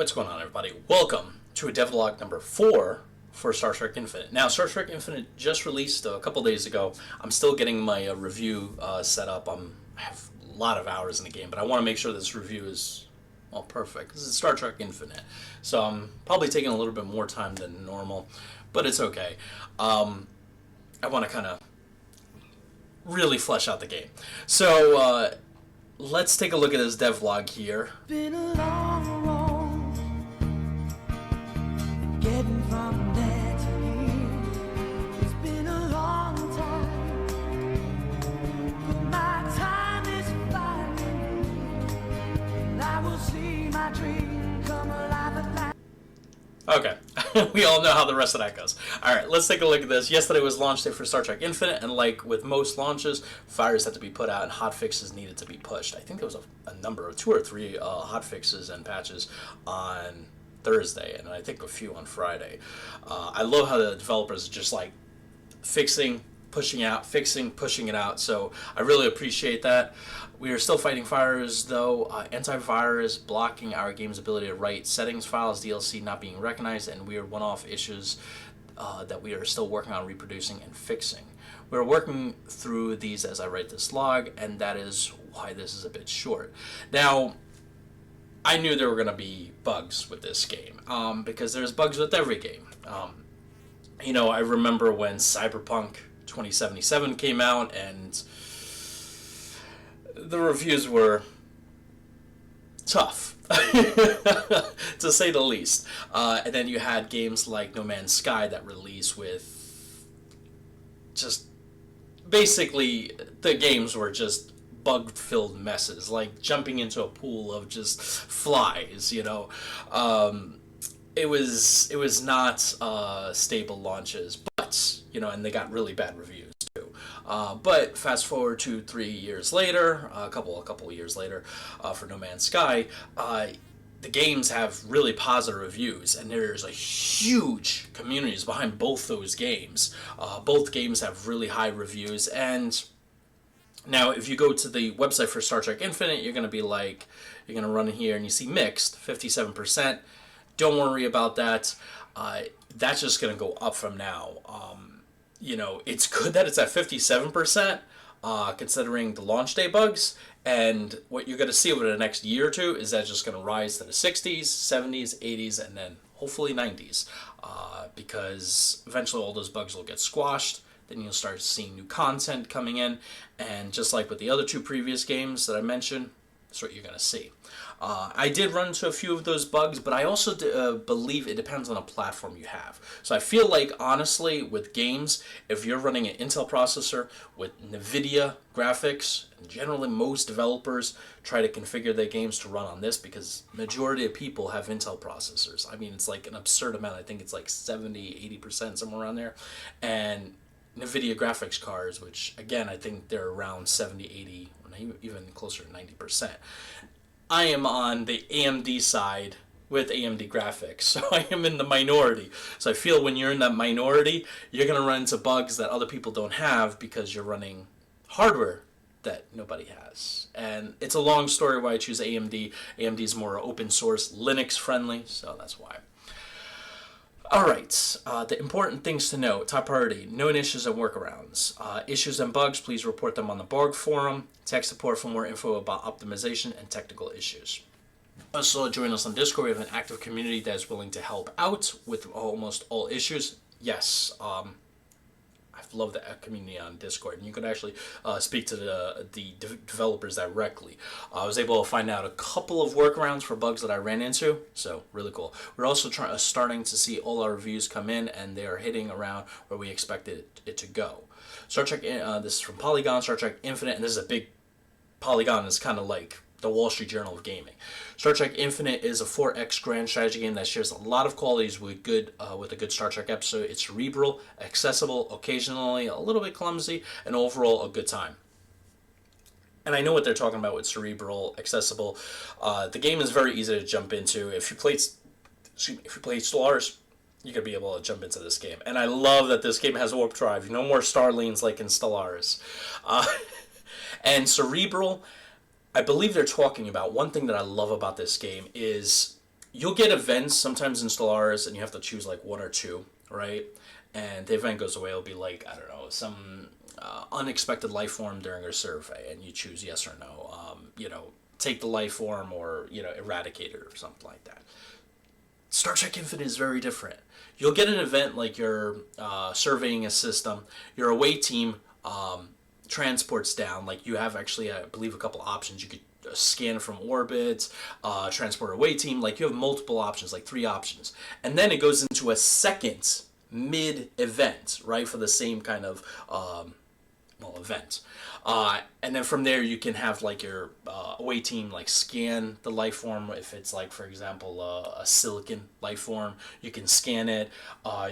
What's going on, everybody? Welcome to a devlog number 4 for Star Trek Infinite. Now, Star Trek Infinite just released a couple days ago. I'm still getting my review set up. I have a lot of hours in the game, but I want to make sure this review is, well, perfect. This is Star Trek Infinite, so I'm probably taking a little bit more time than normal, but it's okay. I want to kind of really flesh out the game. So, let's take a look at this devlog here. Been a long road getting from there to here. It's been a long time, but my time is flying, and I will see my dream come alive at last. Okay, we all know how the rest of that goes. Alright, let's take a look at this. Yesterday was launch day for Star Trek Infinite, and like with most launches, fires had to be put out and hotfixes needed to be pushed. I think there was a number of 2 or 3 hotfixes and patches on Thursday, and I think a few on Friday. I love how the developers are just like fixing, pushing out, fixing, pushing it out, so I really appreciate that. We are still fighting fires, though. Antivirus blocking our game's ability to write settings files, DLC not being recognized, and weird one-off issues that we are still working on reproducing and fixing. We're working through these as I write this log, and that is why this is a bit short. Now, I knew there were going to be bugs with this game, because there's bugs with every game. You know, I remember when Cyberpunk 2077 came out, and the reviews were tough, to say the least. And then you had games like No Man's Sky that released with just basically the games were just bug-filled messes, like jumping into a pool of just flies. You know, it was not stable launches, but you know, and they got really bad reviews. But fast forward to 3 years later, a couple years later, for No Man's Sky, the games have really positive reviews, and there's a huge communities behind both those games. Both games have really high reviews, and now if you go to the website for Star Trek Infinite, you're going to be like, you're going to run in here and you see mixed, 57%. Don't worry about that. That's just going to go up from now. You know, it's good that it's at 57%, considering the launch day bugs, and what you're going to see over the next year or two is that's just going to rise to the 60s, 70s, 80s, and then hopefully 90s, because eventually all those bugs will get squashed. Then you'll start seeing new content coming in, and just like with the other 2 previous games that I mentioned, that's what you're going to see. I did run into a few of those bugs, but I also believe it depends on a platform you have. So I feel like, honestly, with games, if you're running an Intel processor with NVIDIA graphics, and generally most developers try to configure their games to run on this because majority of people have Intel processors. I mean, it's like an absurd amount. I think it's like 70-80%, somewhere around there. And NVIDIA graphics cards, which, again, I think they're around 70-80%, or even closer to 90%. I am on the AMD side with AMD graphics, so I am in the minority. So I feel when you're in that minority, you're going to run into bugs that other people don't have because you're running hardware that nobody has. And it's a long story why I choose AMD. AMD is more open source, Linux friendly, so that's why. Alright, the important things to know. Top priority, known issues and workarounds. Issues and bugs, please report them on the Borg forum. Tech support for more info about optimization and technical issues. Also, join us on Discord. We have an active community that is willing to help out with almost all issues. Yes, I love the community on Discord, and you could actually speak to the developers directly. I was able to find out a couple of workarounds for bugs that I ran into, so really cool. We're also starting to see all our reviews come in, and they are hitting around where we expected it to go. Star Trek, this is from Polygon, Star Trek Infinite, and this is a big Polygon. Is kind of like the Wall Street Journal of gaming. Star Trek Infinite is a 4X grand strategy game that shares a lot of qualities with a good Star Trek episode. It's cerebral, accessible, occasionally a little bit clumsy, and overall a good time. And I know what they're talking about with cerebral, accessible. The game is very easy to jump into. If you played Stellaris, you're going to be able to jump into this game. And I love that this game has warp drive. No more Starlines like in Stellaris. And cerebral, I believe they're talking about, one thing that I love about this game is you'll get events sometimes in Stellaris, and you have to choose like one or two, right? And the event goes away. It'll be like, I don't know, some unexpected life form during a survey, and you choose yes or no. Take the life form, or eradicate it or something like that. Star Trek Infinite is very different. You'll get an event like you're surveying a system. Your away team transports down. Like you have actually, I believe, a couple options. You could scan from orbit, transport away team. Like you have multiple options, like 3 options. And then it goes into a second mid-event, right, for the same kind of event. And then from there you can have like your away team like scan the life form. If it's like, for example, a silicon life form, you can scan it.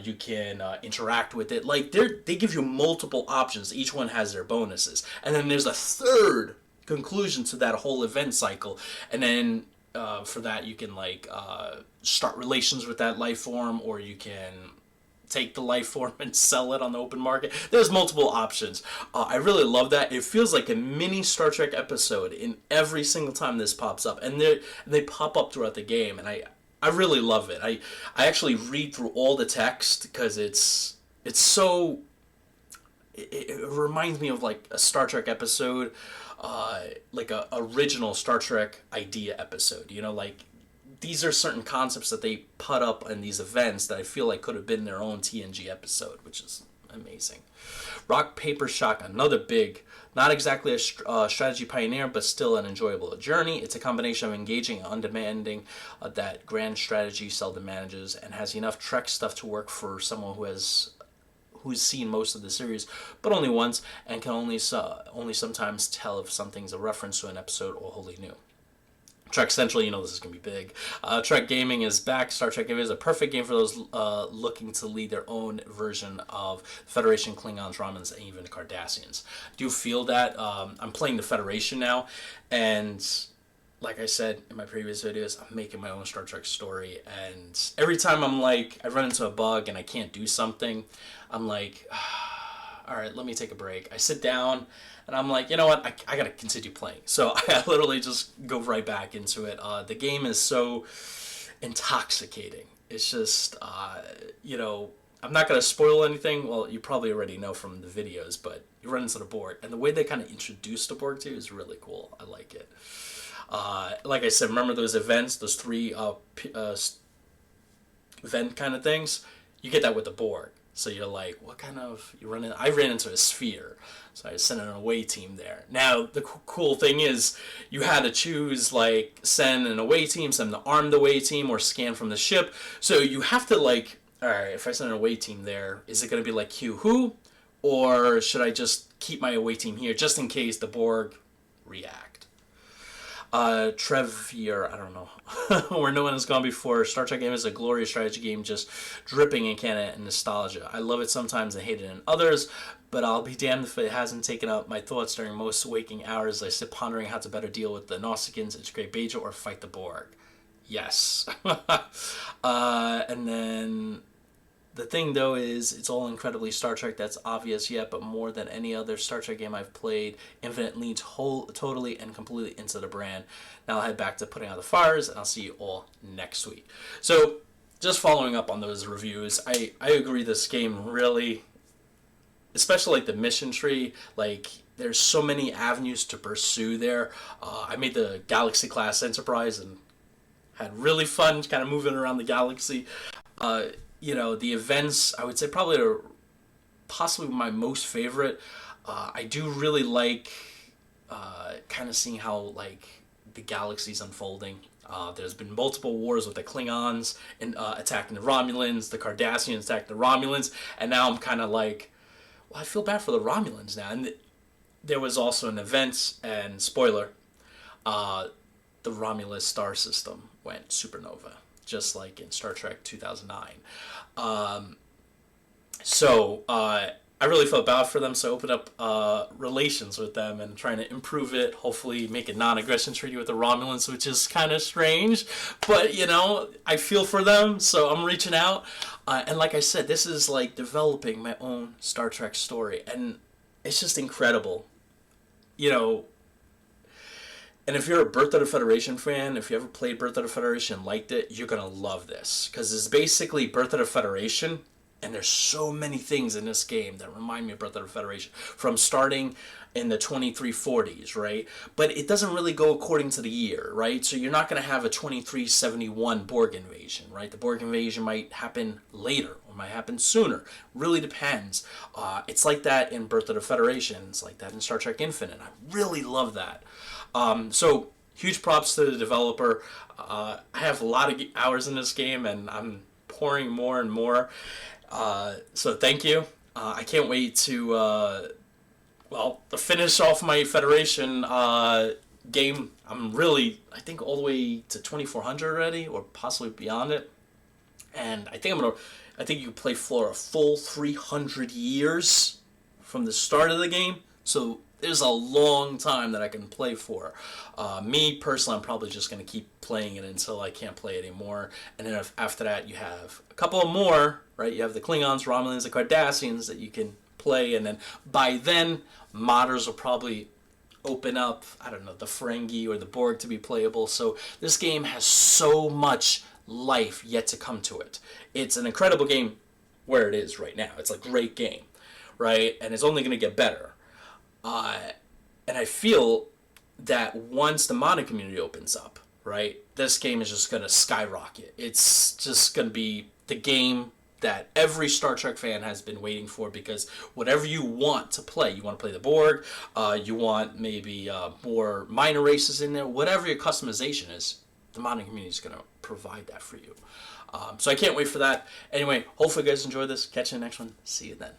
You can interact with it. Like they give you multiple options. Each one has their bonuses, and then there's a third conclusion to that whole event cycle. And then for that you can like start relations with that life form, or you can take the life form and sell it on the open market. There's multiple options. I really love that. It feels like a mini Star Trek episode in every single time this pops up, and they pop up throughout the game, and I really love it. I actually read through all the text because it's so it reminds me of like a Star Trek episode, like a original Star Trek idea episode. Like these are certain concepts that they put up in these events that I feel like could have been their own TNG episode, which is amazing. Rock, Paper, Shotgun, another big, not exactly a strategy pioneer, but still an enjoyable journey. It's a combination of engaging and undemanding that grand strategy seldom manages, and has enough Trek stuff to work for someone who's seen most of the series, but only once, and can only sometimes tell if something's a reference to an episode or wholly new. Trek Central, this is going to be big. Trek Gaming is back. Star Trek Gaming is a perfect game for those looking to lead their own version of Federation, Klingons, Romulans, and even the Cardassians. Do you feel that? I'm playing the Federation now, and like I said in my previous videos, I'm making my own Star Trek story, and every time I run into a bug and I can't do something, I'm like, all right, let me take a break. I sit down, and I'm like, you know what? I gotta continue playing. So I literally just go right back into it. The game is so intoxicating. It's just, I'm not gonna spoil anything. Well, you probably already know from the videos, but you run into the Borg, and the way they kind of introduce the Borg to you is really cool. I like it. Like I said, remember those events, those 3 event kind of things? You get that with the Borg. So you're like, what kind of... I ran into a sphere, so I sent an away team there. Now, the cool thing is, you had to choose, like, send an away team, send an armed away team, or scan from the ship. So you have to, like, alright, if I send an away team there, is it going to be like Q Who? Or should I just keep my away team here, just in case the Borg react? Trevier, I don't know, where no one has gone before. Star Trek game is a glorious strategy game, just dripping in canon and nostalgia. I love it sometimes and hate it in others, but I'll be damned if it hasn't taken up my thoughts during most waking hours. I sit pondering how to better deal with the Nausicaans, integrate Bajor, or fight the Borg. Yes. And then... the thing, though, is it's all incredibly Star Trek. That's obvious yet, but more than any other Star Trek game I've played, Infinite leans totally and completely into the brand. Now I'll head back to putting out the fires, and I'll see you all next week. So, just following up on those reviews, I agree this game really, especially like the mission tree, like there's so many avenues to pursue there. I made the Galaxy class Enterprise and had really fun kind of moving around the galaxy. The events, I would say probably are possibly my most favorite. I do really like kind of seeing how, like, the galaxy's unfolding. There's been multiple wars with the Klingons attacking the Romulans, the Cardassians attacking the Romulans, and now I'm kind of like, well, I feel bad for the Romulans now. And there was also an event, and spoiler, the Romulus star system went supernova, just like in Star Trek 2009. I really felt bad for them, so I opened up relations with them and trying to improve it, hopefully make a non-aggression treaty with the Romulans, which is kind of strange, but, I feel for them, so I'm reaching out. And like I said, this is like developing my own Star Trek story, and it's just incredible. And if you're a Birth of the Federation fan, if you ever played Birth of the Federation and liked it, you're going to love this. Because it's basically Birth of the Federation, and there's so many things in this game that remind me of Birth of the Federation. From starting in the 2340s, right? But it doesn't really go according to the year, right? So you're not going to have a 2371 Borg invasion, right? The Borg invasion might happen later or might happen sooner. Really depends. It's like that in Birth of the Federation. It's like that in Star Trek Infinite. I really love that. So huge props to the developer. I have a lot of hours in this game, and I'm pouring more and more. So thank you. I can't wait to to finish off my Federation game. I think all the way to 2400 already, or possibly beyond it. And I think you can play for a full 300 years from the start of the game. So there's a long time that I can play for. Me, personally, I'm probably just going to keep playing it until I can't play anymore. And then after that, you have a couple of more, right? You have the Klingons, Romulans, the Cardassians that you can play. And then by then, modders will probably open up, I don't know, the Ferengi or the Borg to be playable. So this game has so much life yet to come to it. It's an incredible game where it is right now. It's a great game, right? And it's only going to get better. And I feel that once the modding community opens up, right, this game is just going to skyrocket. It's just going to be the game that every Star Trek fan has been waiting for, because whatever you want to play, you want to play the Borg, you want maybe more minor races in there, whatever your customization is, the modding community is going to provide that for you. So I can't wait for that. Anyway, hopefully you guys enjoyed this. Catch you in the next one. See you then.